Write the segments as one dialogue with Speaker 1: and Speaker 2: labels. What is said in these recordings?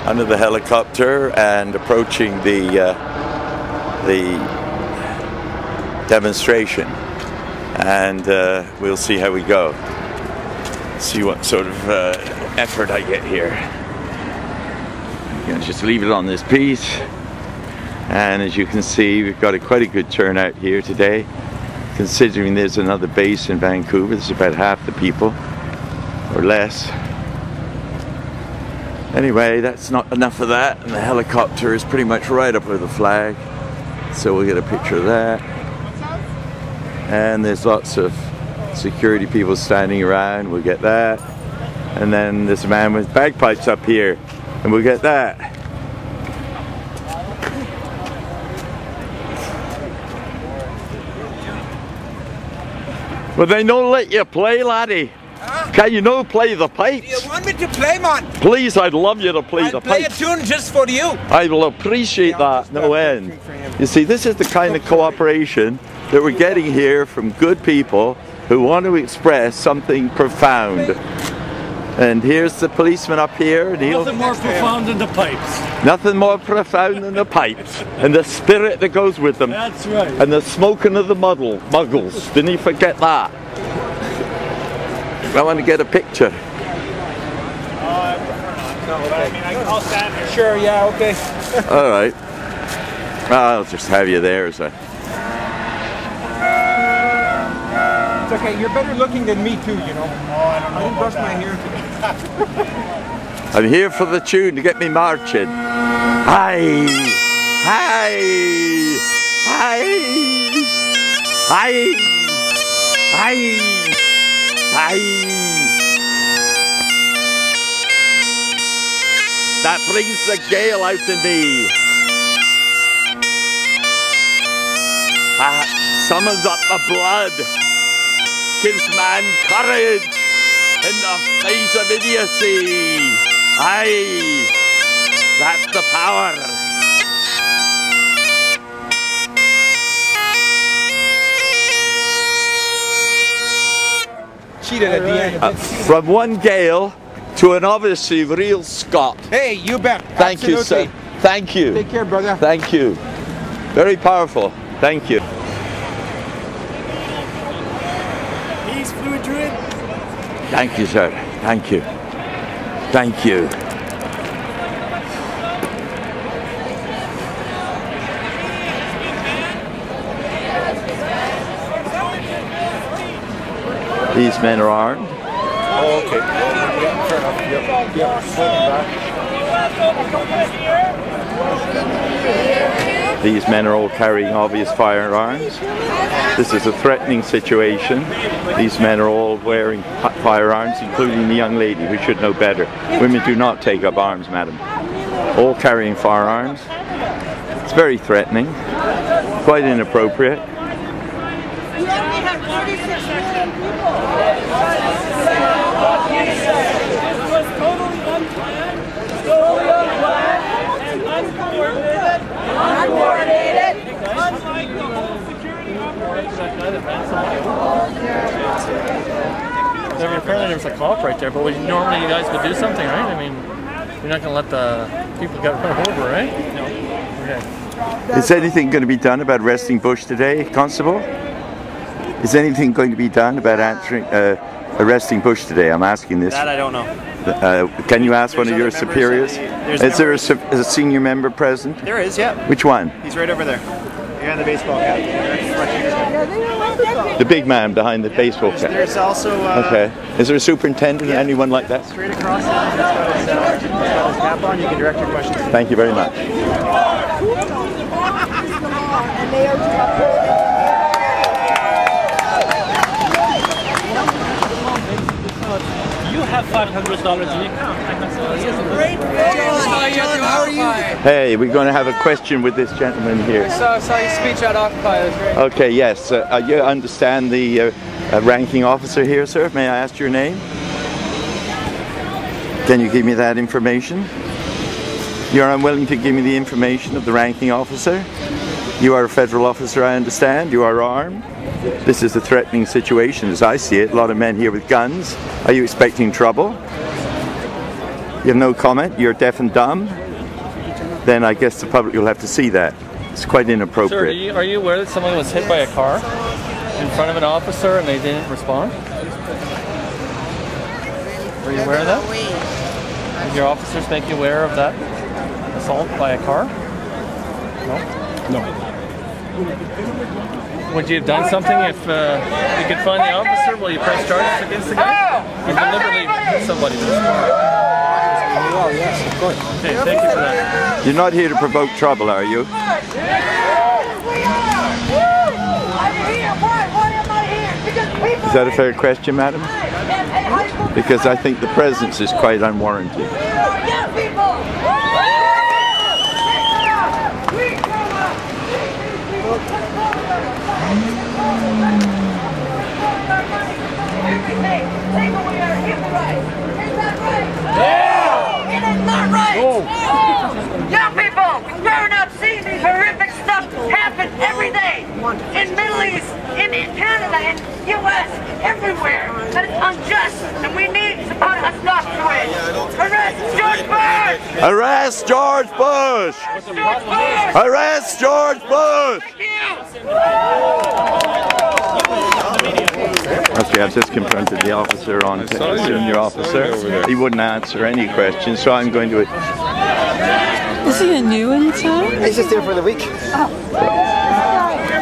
Speaker 1: under the helicopter and approaching the demonstration, and we'll see how we go. See what sort of effort I get here. I'm gonna just leave it on this piece, and as you can see, we've got quite a good turnout here today, considering there's another base in Vancouver. There's about half the people or less. Anyway, that's not enough of that, and the helicopter is pretty much right up with the flag, so we'll get a picture of that. And there's lots of security people standing around, we'll get that. And then there's a man with bagpipes up here, and we'll get that. Well, they don't let you play, laddie. Huh? Can you no play the pipes?
Speaker 2: Do you want me to play, man?
Speaker 1: Please, I'd love you to play the
Speaker 2: play
Speaker 1: pipes.
Speaker 2: A tune just for you.
Speaker 1: I will appreciate that no end. You see, this is the kind of cooperation that we're getting here from good people who want to express something profound. And here's the policeman up here, and
Speaker 3: nothing more profound than the pipes.
Speaker 1: Nothing more profound than the pipes, and the spirit that goes with them.
Speaker 3: That's right.
Speaker 1: And the smoking of the muggles. Didn't you forget that? I want to get a picture.
Speaker 2: I'll stand here. Sure, yeah, okay.
Speaker 1: All right. I'll just have you there as a...
Speaker 2: It's okay, you're better looking than me too, you know. I didn't brush my hair today.
Speaker 1: I'm here for the tune to get me marching. Hi! Hi! Hi! Hi! Hi! Hi! That brings the gale out in me. That summons up the blood. Gives man courage in the face of idiocy. Aye, that's the power.
Speaker 2: Cheated at the end.
Speaker 1: From one Gael to an obviously real Scot.
Speaker 2: Hey, you bet.
Speaker 1: Thank you, sir. Thank you.
Speaker 2: Take care, brother.
Speaker 1: Thank you. Very powerful. Thank you. Thank you, sir. Thank you. Thank you. These men are armed.
Speaker 2: Oh, okay. Yeah, fair enough. Yep.
Speaker 1: These men are all carrying obvious firearms. This is a threatening situation. These men are all wearing firearms, including the young lady, who should know better. Women do not take up arms, madam. All carrying firearms. It's very threatening, quite inappropriate.
Speaker 4: We only have 36 million people.
Speaker 3: This was totally unplanned, and uncoordinated. Unlike the whole security operation. Apparently there's a cop right there, but normally you guys would do something, right? I mean, you're not going to let the people get run over, right? No. Okay.
Speaker 1: Is anything going to be done about arresting Bush today, Constable? Is anything going to be done about arresting Bush today? I'm asking this.
Speaker 5: That I don't know.
Speaker 1: Can you ask one of your superiors? Is there a senior member present?
Speaker 5: There is, yeah.
Speaker 1: Which one?
Speaker 5: He's right over there. Behind the baseball cap.
Speaker 1: The big man behind the baseball cap.
Speaker 5: There's also...
Speaker 1: okay. Is there a superintendent, anyone like that?
Speaker 5: Straight across the line, he's got his cap on. You can direct your questions.
Speaker 1: Thank you very much.
Speaker 3: You have $500 in your account.
Speaker 2: Great. John, how are you?
Speaker 1: Hey, we're going to have a question with this gentleman here.
Speaker 6: Saw your speech at Occupy, it was great.
Speaker 1: Okay, yes. You understand the ranking officer here, sir? May I ask your name? Can you give me that information? You're unwilling to give me the information of the ranking officer? You are a federal officer, I understand. You are armed. This is a threatening situation as I see it. A lot of men here with guns. Are you expecting trouble? You have no comment? You're deaf and dumb? Then I guess the public will have to see that. It's quite inappropriate.
Speaker 3: Sir, are you aware that someone was hit by a car in front of an officer and they didn't respond? Were you aware of that? Did your officers make you aware of that assault by a car? No?
Speaker 2: No.
Speaker 3: Would you have done something if you could find the officer? Will you press charges against the guy? You deliberately hit somebody with this car.
Speaker 2: Well, yes, of course.
Speaker 3: Okay, thank you for that.
Speaker 1: You're not here to provoke trouble, are you? Is that a fair question, madam? Because I think the presence is quite unwarranted.
Speaker 4: Young people, growing up seeing these horrific stuff happen every day in Middle East, in Canada, in U.S., everywhere. That is unjust, and we need to put a stop to it. Arrest George Bush!
Speaker 1: Arrest George Bush! Arrest George Bush! Okay, I've just confronted the officer on a junior officer. He wouldn't answer any questions, so I'm going to...
Speaker 7: Is he a new in town?
Speaker 5: He's just here for the week.
Speaker 6: We're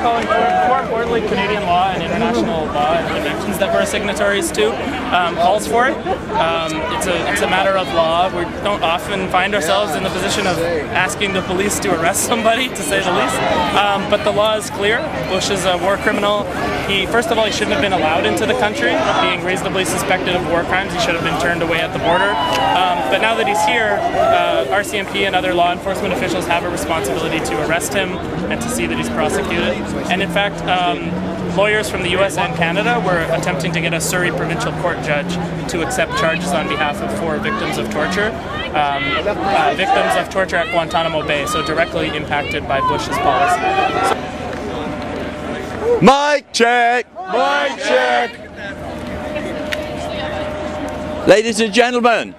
Speaker 6: calling for, more importantly, Canadian law and international law and conventions that we're signatories to calls for it. It's a matter of law. We don't often find ourselves in the position of asking the police to arrest somebody, to say the least. But the law is clear. Bush is a war criminal. First of all, he shouldn't have been allowed into the country. Being reasonably suspected of war crimes, he should have been turned away at the border. But now that he's here, RCMP and other law enforcement officials have a responsibility to arrest him and to see that he's prosecuted. And in fact, lawyers from the US and Canada were attempting to get a Surrey provincial court judge to accept charges on behalf of 4 victims of torture. Victims of torture at Guantanamo Bay, so directly impacted by Bush's policy.
Speaker 1: Mic check!
Speaker 2: Mic check!
Speaker 1: Ladies and gentlemen,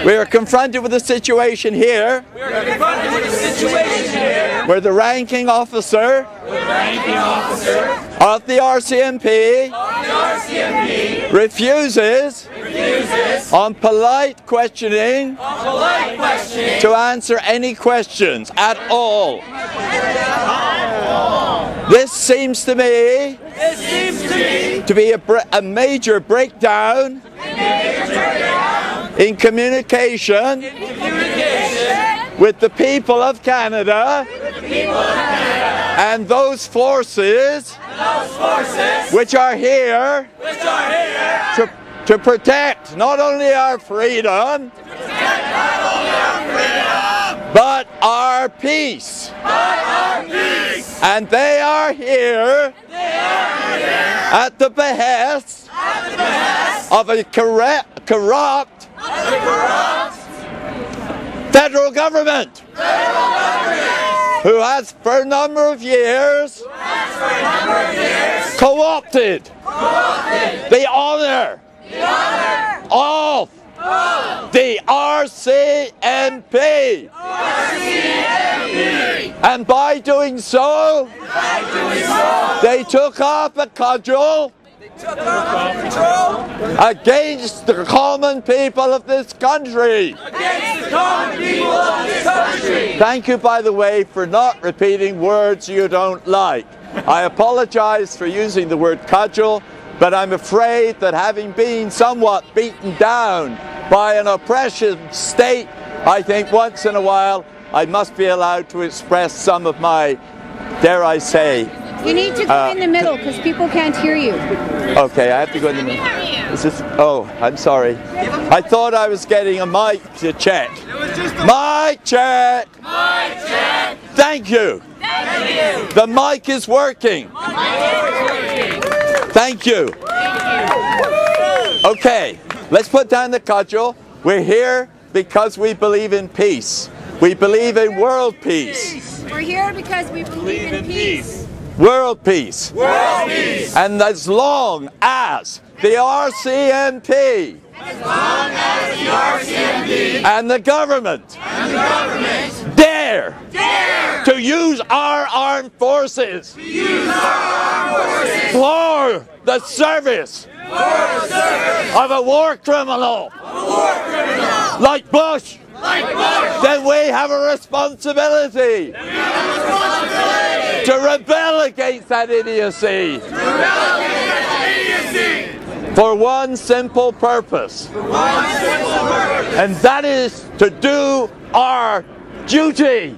Speaker 1: we are confronted with a situation here where the ranking officer of the RCMP refuses on polite questioning to answer any questions at all. This seems to me to be a major breakdown in communication with the people of Canada and those forces which are here to protect not only our freedom but our peace. And they are here at the behest of a corrupt federal government who has for a number of years co-opted the honor of the RCMP. And by doing so, they took up a cudgel against the common people of this country. Thank you, by the way, for not repeating words you don't like. I apologize for using the word cudgel, but I'm afraid that having been somewhat beaten down by an oppressive state, I think once in a while I must be allowed to express some of my, dare I say...
Speaker 8: You need to go in the middle because people can't hear you.
Speaker 1: Okay, I have to go in the middle. Is this, oh, I'm sorry. I thought I was getting a mic to check. Mic check! Mic check! Thank you! Thank you! The mic is working! Thank you! Okay, let's put down the cudgel. We're here because we believe in peace. We believe in world peace.
Speaker 8: We're here because we believe in peace.
Speaker 1: World peace.
Speaker 2: World peace!
Speaker 1: And as long as the RCMP and the government dare to use our armed forces for the service of a war criminal like Bush, then we have a responsibility to rebel against that idiocy for one simple purpose, and that is to do our duty.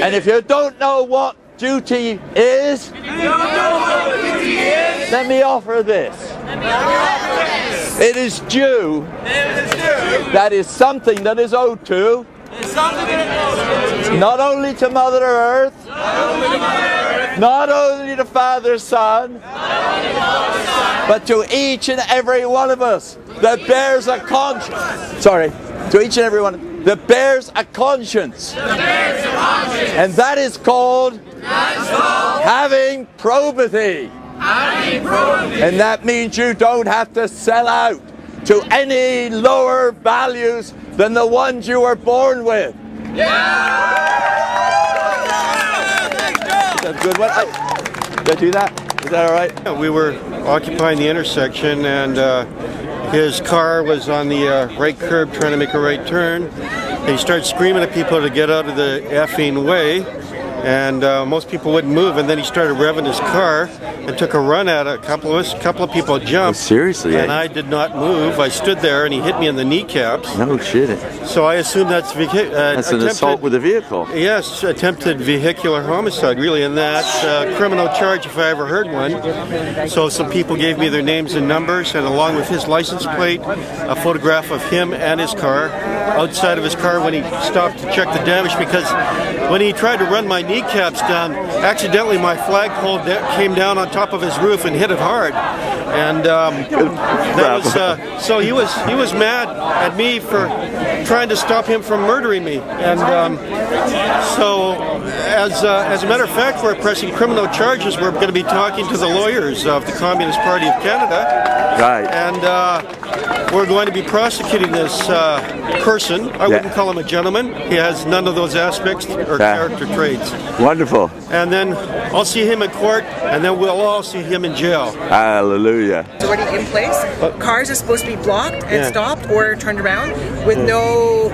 Speaker 1: And if you don't know what duty is, let me offer this. It is due. That is something that is owed to not only to Mother Earth, not only to Father, Son, but to each and every one of us that bears a conscience. To each and every one that bears a conscience. And that is called having probity. And that means you don't have to sell out to any lower values than the ones you were born with. That's a good one. Did I do that? Is that all right?
Speaker 9: We were occupying the intersection, and his car was on the right curb trying to make a right turn. He started screaming at people to get out of the effing way, and most people wouldn't move, and then he started revving his car and took a run at a couple of people jumped.
Speaker 1: Oh, seriously?
Speaker 9: And I did not move. I stood there and he hit me in the kneecaps.
Speaker 1: No shit.
Speaker 9: So I assume that's
Speaker 1: an assault with a vehicle.
Speaker 9: Yes, attempted vehicular homicide, really, and that's a criminal charge if I ever heard one. So some people gave me their names and numbers, and along with his license plate, a photograph of him and his car, outside of his car when he stopped to check the damage, because when he tried to run my kneecaps down, accidentally my flagpole came down on top of his roof and hit it hard, and that was so he was mad at me for trying to stop him from murdering me, and so as a matter of fact, we're pressing criminal charges. We're going to be talking to the lawyers of the Communist Party of Canada,
Speaker 1: right?
Speaker 9: And we're going to be prosecuting this person. I wouldn't call him a gentleman. He has none of those aspects or character traits.
Speaker 1: Wonderful.
Speaker 9: And then I'll see him in court, and then we'll all see him in jail.
Speaker 1: Hallelujah.
Speaker 10: It's already in place. Cars are supposed to be blocked and stopped or turned around with no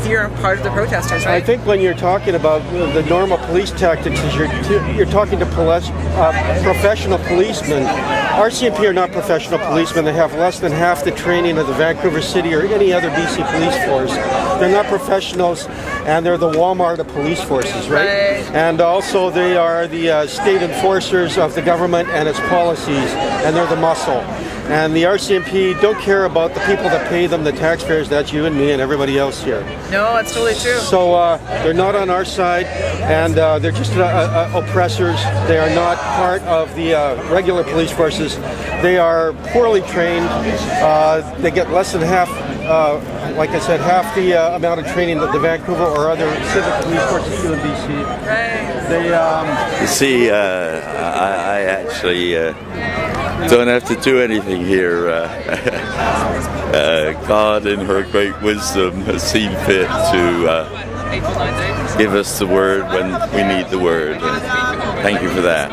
Speaker 10: fear on part of the protesters, right?
Speaker 9: I think when you're talking about the normal police tactics, is you're talking to professional policemen. RCMP are not professional policemen. They have less than half the training of the Vancouver City or any other BC police force. They're not professionals, and they're the Walmart of police forces, right? And also they are the state enforcers of the government and its policies, and they're the muscle. And the RCMP don't care about the people that pay them, the taxpayers. That's you and me and everybody else here.
Speaker 10: No, that's totally true.
Speaker 9: So they're not on our side, and they're just oppressors. They are not part of the regular police forces. They are poorly trained. They get less than half, like I said, half the amount of training that the Vancouver or other civic police forces do in BC.
Speaker 10: Right.
Speaker 9: They,
Speaker 1: you see, I actually don't have to do anything here. God in her great wisdom has seen fit to give us the word when we need the word. And thank you for that.